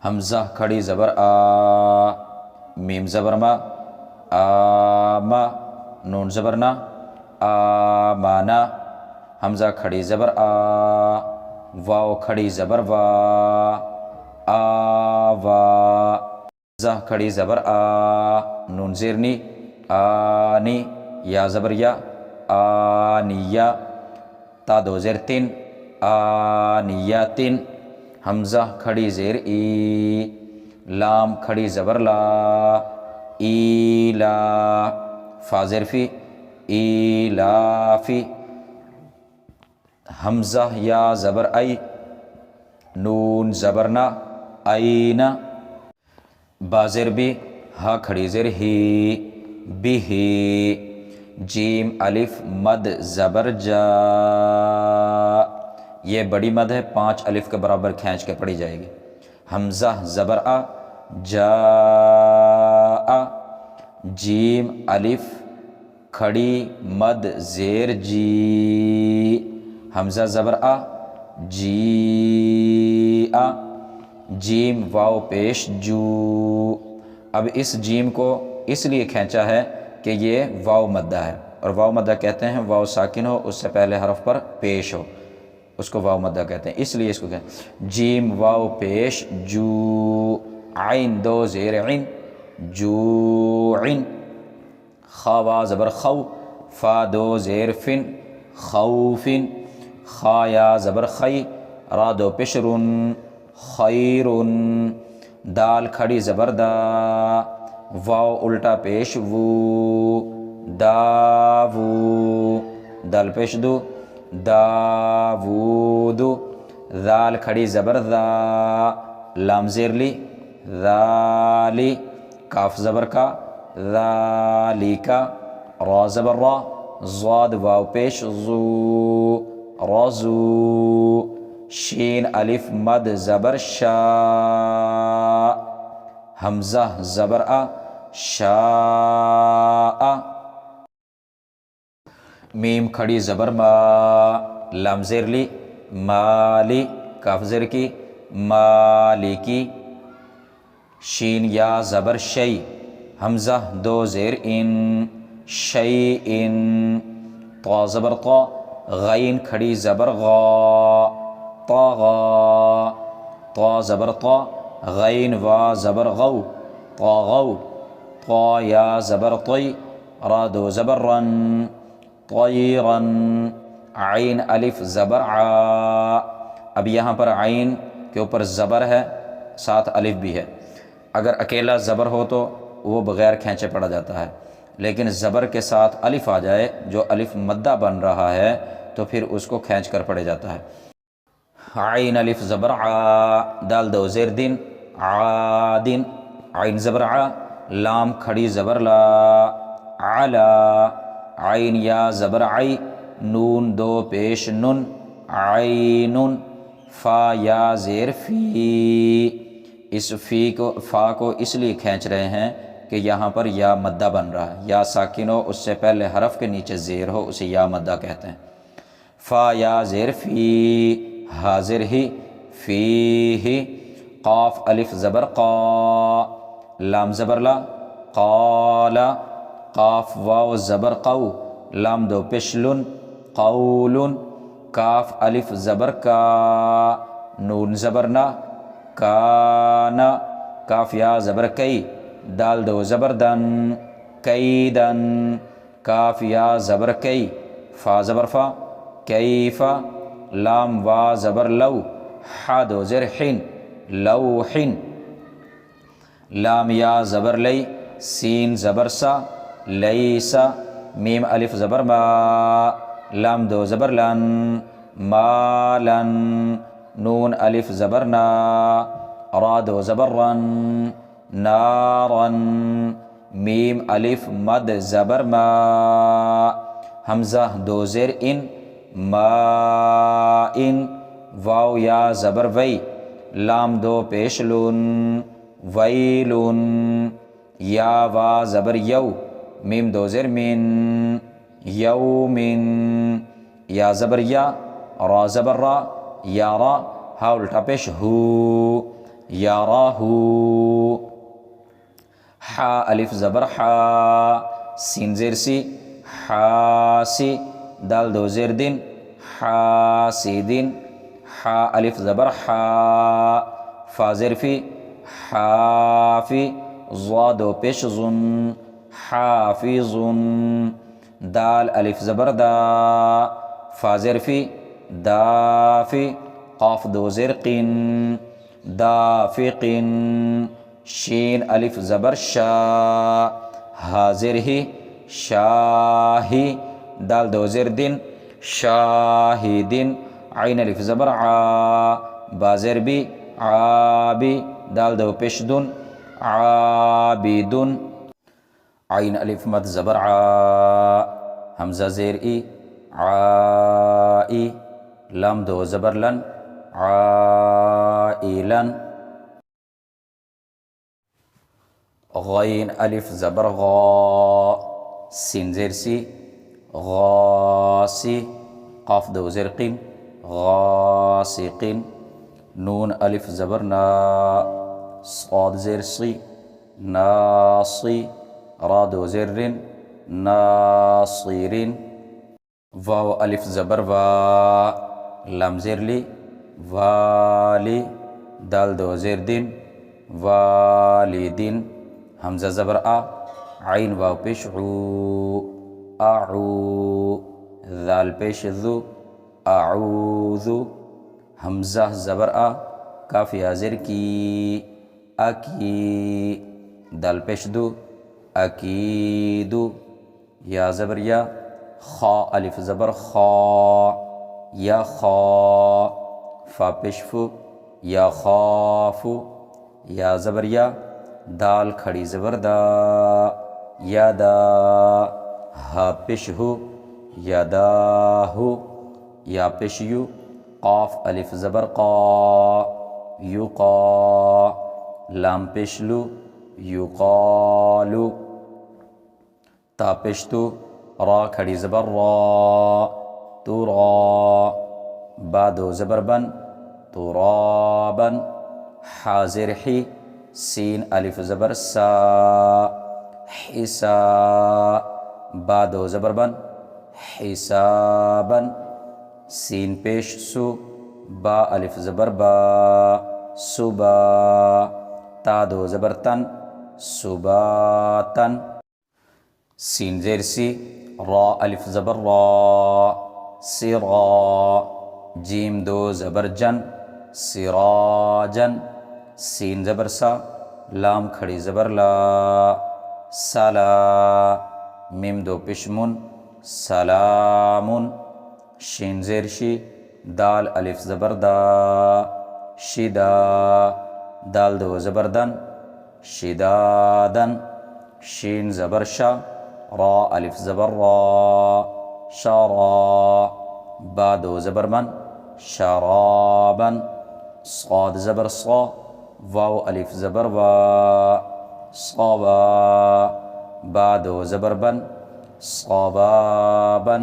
हमज़ा खड़ी ज़बर आ, मीम ज़बर मा, आमा, नून ज़बर ना, आमाना। हमज़ा खड़ी ज़बर आ, वाव खड़ी ज़बर वा, आवा। ज़ा खड़ी ज़बर आ, नून ज़ेरनी, आनी, या ज़बर या, आनिया। ता दो ज़ेर तिन, आनियातिन। हमज़ा खड़ी ज़ेर ई, लाम खड़ी ज़बर ला, ईला। फा ज़ेर फ़ी, ईलाफ़ी। हमज़ा या ज़बर आई, नून ज़बर ना, आईना। बा ज़ेर बी, हा खड़ी ज़ेर ही, बिही। जीम अलिफ मद ज़बर जा, ये बड़ी मद है, 5 अलिफ के बराबर खींच के पढ़ी जाएगी। हमज़ा ज़बर आ, जा आ। जीम अलिफ खड़ी मद ज़ेर जी, हमज़ा ज़बर आ, जी आ। जीम वाव पेश जू। अब इस जीम को इसलिए खींचा है कि ये वाव मद्दा है, और वाव मद्दा कहते हैं वाव साकिन हो उससे पहले हरफ पर पेश हो, उसको वाव मद्दा कहते हैं, इसलिए इसको कहते हैं। जीम वाव पेश जू, आइन दो ज़ेर इन, जूइन। खा वा ज़बर खौ, फ़ा दो ज़ेर फिन, खौफिन। खा या ज़बर खई, रा दो पेशरुन, खैरुन। दाल खड़ी ज़बर दा, वाव उल्टा पेश वू, दावू। दाल पेश दो, दावूदु। दाल खड़ी ज़बर दा, लाम ज़ेर ली, दाली। काफ ज़बर का, दालिका। रा ज़बर रा, ज़ाद वाव पेश ज़ू, रज़ू। शीन अलिफ मद ज़बर शा, हमज़ा ज़बर आ, शाआ। मीम खड़ी ज़बर मा, लाम ज़ेर ली, माली। काफ ज़ेर की, मालिकी। शीन या ज़बर शई, हमज़ा दो ज़ेर इन, शई इन। ता ज़बर ता, गैन खड़ी ज़बर गा, तागा। ता ज़बर ता, गैन वा ज़बर गौ, तागौ। ता या ज़बर तई, रा दो ज़बर रन, तैरन। आइन अलिफ ज़बर आ। अब यहाँ पर आइन के ऊपर ज़बर है, साथ अलिफ भी है। अगर अकेला ज़बर हो तो वो बग़ैर खींचे पढ़ा जाता है, लेकिन ज़बर के साथ अलिफ आ जाए, जो अलिफ मद्दा बन रहा है, तो फिर उसको खींच कर पढ़ा जाता है। आइन अलिफ ज़बर आ, दाल दो ज़ेर दिन, आदिन। आइन ज़बर आ, लाम खड़ी ज़बर ला, आला। आइन या ज़बर आई, नून दो पेश नुन, आइनुन। फ़ा या ज़ेर फ़ी, इस फ़ी को फ़ा को इसलिए खींच रहे हैं कि यहाँ पर या मद्दा बन रहा है, या साकिन हो उससे पहले हरफ के नीचे ज़ेर हो, उसे या मद्दा कहते हैं। फ़ा या ज़ेर फ़ी, हाज़िर ही, फ़ी ही। क़ाफ़ अलिफ ज़बर क़ा, लाम ज़बर ला, क़ाला। क़ाफ़ वाव ज़बर क़ौ, लाम दो पेशलुन, क़ौलुन। काफ़ अलिफ ज़बर का, नून ज़बर ना, काना। काफ़ या ज़बर कई, दाल दो ज़बर दन, कैदन। काफ़ या ज़बर कई, फ़ा ज़बर फ़ा, कैफ़ा। लाम वा ज़बर लौ, हा दो ज़ेर हिन, लौहिन। लाम या ज़बर लई, सीन ज़बर सा, लैसा। मीम अलिफ ज़बर मा, लाम दो ज़बर लन, मालन। नून अलिफ ज़बर ना, रा दो ज़बर रन, नारन। मीम अलिफ मद ज़बर मा, हमज़ा दो ज़ेर इन, मा इन। वाव या ज़बर वई, लाम दो पेशलुन, वैलुन। या वा ज़बर यौ, मीम दो ज़ेर मिन, यौमिन। या ज़बर या, रा ज़बर रा, या रा। हा उल्टा पेश हू, याराहू। हा अलिफ ज़बर हा, सीन ज़ेर सी, हासी, दाल दो ज़ेर दिन, हासिदिन। हा अलिफ ज़बर हा, फा ज़ेर फी, हाफी, ज़ा दो पेश ज़ुन, हाफिज़ुन। दाल अलिफ ज़बर दा, फा ज़ेर फी, दाफी, क़ाफ दो ज़ेर क़िन, दाफ़िक़िन। शीन अलिफ ज़बर शा, हा ज़ेर ही, शाही, दाल दो ज़ेर दिन, शाहिदिन। आइन अलिफ ज़बर आ, बा ज़ेर बी, आबी, दाल दो पेश दुन, आबिदुन। आइन अलिफ मद ज़बर आ, हमज़ा ज़ेर ई, आई, लम दो ज़बर लन, आइलन। गैन अलिफ ज़बर गा, सीन ज़ेर सी, गासी, क़ाफ दो ज़ेर क़िन, गासिक़िन। नून अलिफ ज़बर ना, साद ज़ेर सी, नासी, रा दो ज़ेर रिन, नासिरिन। वाव अलिफ ज़बर वा, लम ज़ेर ली, वाली, दाल दो ज़ेर दिन, वालिदिन। हमज़ा ज़बर आ, आइन वाव पेश ऊ, आऊ, दाल पेश ज़ु, आऊज़ु। हमज़ा ज़बर आ, काफ या ज़ेर की, अकी, दाल पेश दु, अकीदु। या ज़बर या, खा अलिफ ज़बर खा, या खा, फा पेश फु, या खाफु। या ज़बर या, दाल खड़ी ज़बर दा, या दा, हा पेश हु, या दाहु। या पेश यू, क़ाफ अलिफ ज़बर क़ा, युक़ा, लाम पेश लु, युक़ालु। ता पेश तु, रा खड़ी ज़बर रा, तुरा, बा दो ज़बर बन, तुराबन। हा ज़ेर ही, सीन अलिफ ज़बर सा, हिसा, बा दो ज़बर बन, हिसाबन। सीन पेश सु, बा अलिफ ज़बर बा, सुबा, ता दो ज़बर तन, सुबातन। सीन ज़ेर सी, रा अलिफ ज़बर रा, सिरा, जीम दो ज़बर जन, सिराजन। सीन ज़बर सा, लाम खड़ी ज़बर ला, सला, मिम दो पिशमुन, सलामुन। शीन ज़ेर शी, दाल अलिफ ज़बर दा, शिदा, दाल दो ज़बर दन, शिदादन। शीन ज़बर शा, रा अलिफ ज़बर रा, शरा, बा दो ज़बर मन, शराबन। साद ज़बर सा, वाव अलिफ ज़बर वा, सवा, बा दो ज़बर बन, सवाबन।